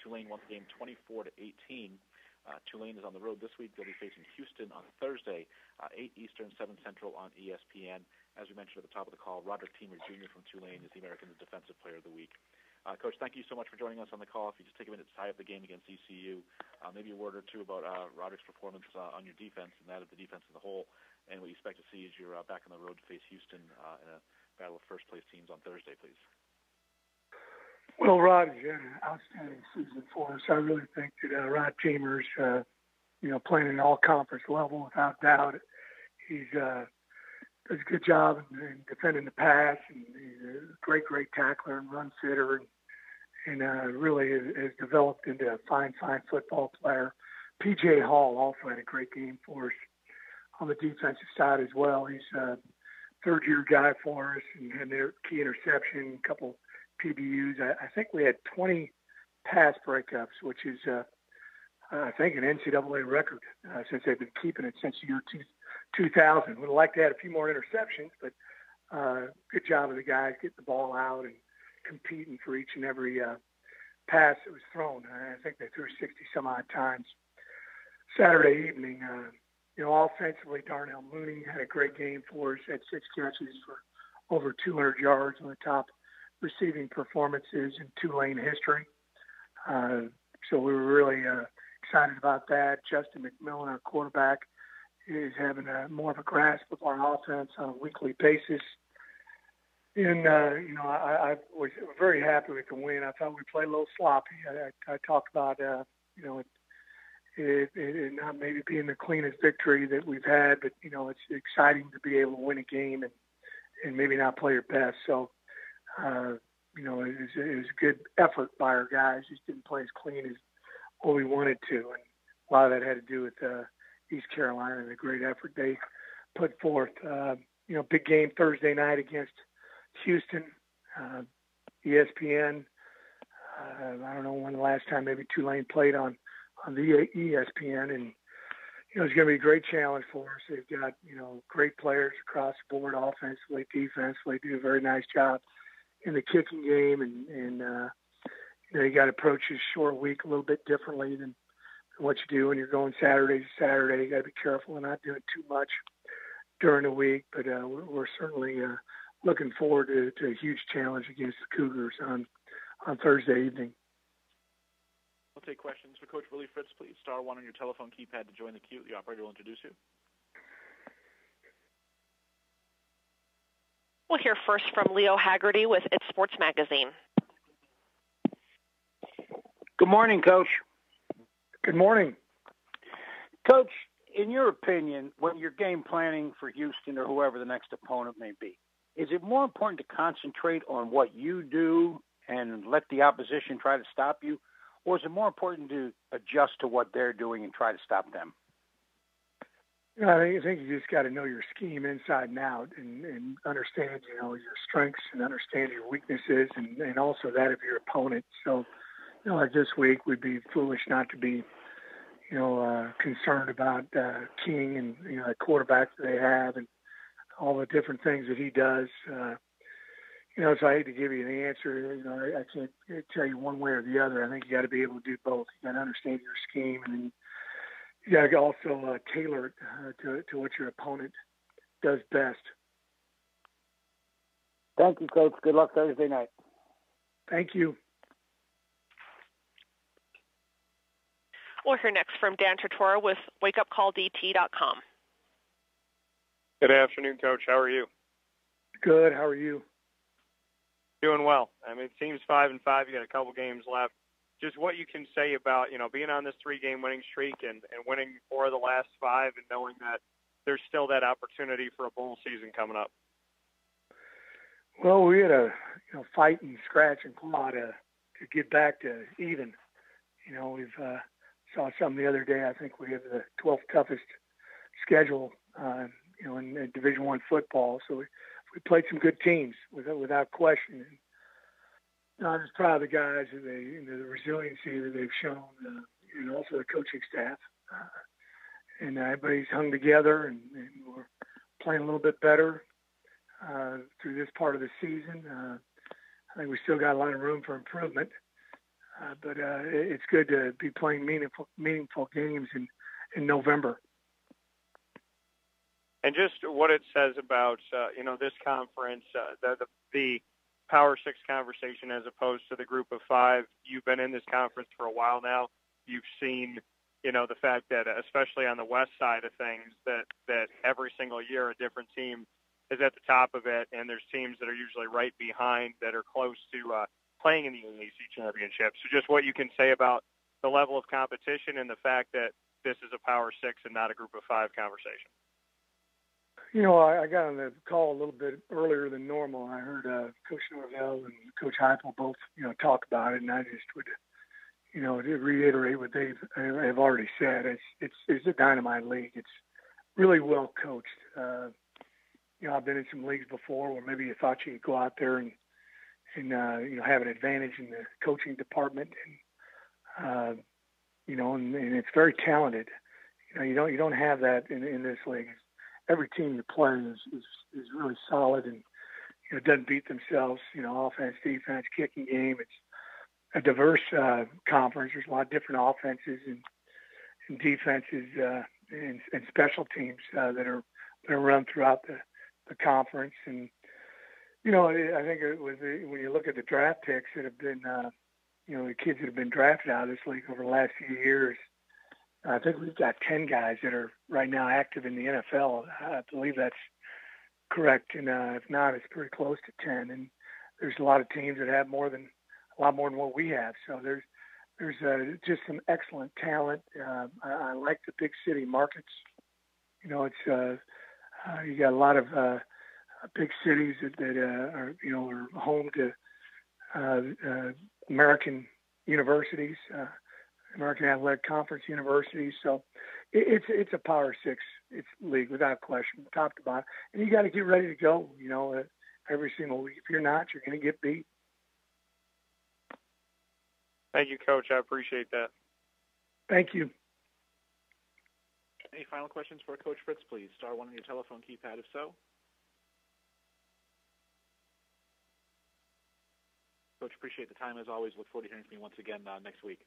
Tulane won the game 24-18. Tulane is on the road this week. They'll be facing Houston on Thursday, 8 Eastern, 7 Central on ESPN. As we mentioned at the top of the call, Roderick Teamer Jr. from Tulane is the American's Defensive Player of the Week. Coach, thank you so much for joining us on the call. If you just take a minute to tie up the game against ECU, maybe a word or two about Roderick's performance on your defense and that of the defense as a whole, and what you expect to see as you're back on the road to face Houston in a battle of first-place teams on Thursday, please. Well, Rod has had an outstanding season for us. I really think that Rod Teamer's, playing at an all-conference level without doubt. He's does a good job in defending the pass, and he's a great tackler and run fitter, and really has developed into a fine football player. P.J. Hall also had a great game for us on the defensive side as well. He's a third-year guy for us and had a key interception, a couple PBUs. I think we had 20 pass breakups, which is, I think, an NCAA record since they've been keeping it since the year 2000. Would have liked to have a few more interceptions, but good job of the guys getting the ball out and competing for each and every pass that was thrown. I think they threw 60-some-odd times. Saturday evening, offensively, Darnell Mooney had a great game for us, had 6 catches for over 200 yards on the top receiving performances in Tulane history. So we were really excited about that. Justin McMillan, our quarterback, is having more of a grasp of our offense on a weekly basis. And, I was very happy with the win. I thought we played a little sloppy. I talked about, it not maybe being the cleanest victory that we've had, but, it's exciting to be able to win a game and maybe not play your best. So, it was a good effort by our guys. Just didn't play as clean as what we wanted to. And a lot of that had to do with East Carolina and the great effort they put forth. Big game Thursday night against Houston, ESPN. I don't know when the last time maybe Tulane played on the ESPN. And, it's going to be a great challenge for us. They've got, great players across the board, offensively, defensively, do a very nice job in the kicking game, and you got to approach this short week a little bit differently than what you do when you're going Saturday to Saturday. You got to be careful and not doing too much during the week, but we're certainly looking forward to a huge challenge against the Cougars on Thursday evening. We'll take questions for Coach Willie. Fritz, please star 1 on your telephone keypad to join the queue. The operator will introduce you. We'll hear first from Leo Haggerty with It's Sports Magazine. Good morning, Coach. Good morning. Coach, in your opinion, when you're game planning for Houston or whoever the next opponent may be, is it more important to concentrate on what you do and let the opposition try to stop you, or is it more important to adjust to what they're doing and try to stop them? I think you just got to know your scheme inside and out and understand, your strengths and understand your weaknesses and also that of your opponent. So, like this week, we'd be foolish not to be, concerned about King and, the quarterback that they have and all the different things that he does. So I hate to give you the answer. I can't tell you one way or the other. I think you got to be able to do both. You got to understand your scheme, and then you got to also tailor it to what your opponent does best. Thank you, Coach. Good luck Thursday night. Thank you. We'll hear next from Dan Tortora with WakeUpCallDT.com. Good afternoon, Coach. How are you? Good. How are you? Doing well. It seems 5-5. You got a couple games left. Just what you can say about, being on this 3-game winning streak and winning 4 of the last 5 and knowing that there's still that opportunity for a bowl season coming up. Well, we had a fight and scratch and claw to get back to even. We've saw something the other day. I think we have the 12th toughest schedule, in Division I football. So we played some good teams without question. And I'm just proud of the guys and the resiliency that they've shown, and also the coaching staff. And everybody's hung together, and we're playing a little bit better through this part of the season. I think we still got a lot of room for improvement. But it's good to be playing meaningful games in November. And just what it says about, this conference, the Power 6 conversation as opposed to the Group of 5. You've been in this conference for a while now. You've seen, the fact that, especially on the west side of things, that every single year a different team is at the top of it, and there's teams that are usually right behind that are close to playing in the AAC championship. So just what you can say about the level of competition and the fact that this is a Power 6 and not a Group of 5 conversation. I got on the call a little bit earlier than normal. I heard Coach Norvell and Coach Heupel both, talk about it, and I just would, to reiterate what they've already said. It's a dynamite league. It's really well coached. I've been in some leagues before where maybe you thought you could go out there and have an advantage in the coaching department, and it's very talented. You don't have that in this league. Every team you play is really solid and doesn't beat themselves. Offense, defense, kicking game. It's a diverse conference. There's a lot of different offenses and defenses and special teams that are run throughout the conference. And I think it was when you look at the draft picks that have been the kids that have been drafted out of this league over the last few years. I think we've got 10 guys that are right now active in the NFL. I believe that's correct, and if not, it's pretty close to 10. And there's a lot of teams that have a lot more than what we have. So there's just some excellent talent. I like the big city markets. It's you got a lot of big cities that are home to American universities. American Athletic Conference universities. So it's a Power 6 league without question, top to bottom. And you got to get ready to go, every single week. If you're not, you're going to get beat. Thank you, Coach. I appreciate that. Thank you. Any final questions for Coach Fritz, please? Star 1 on your telephone keypad if so. Coach, appreciate the time as always. Look forward to hearing from you once again next week.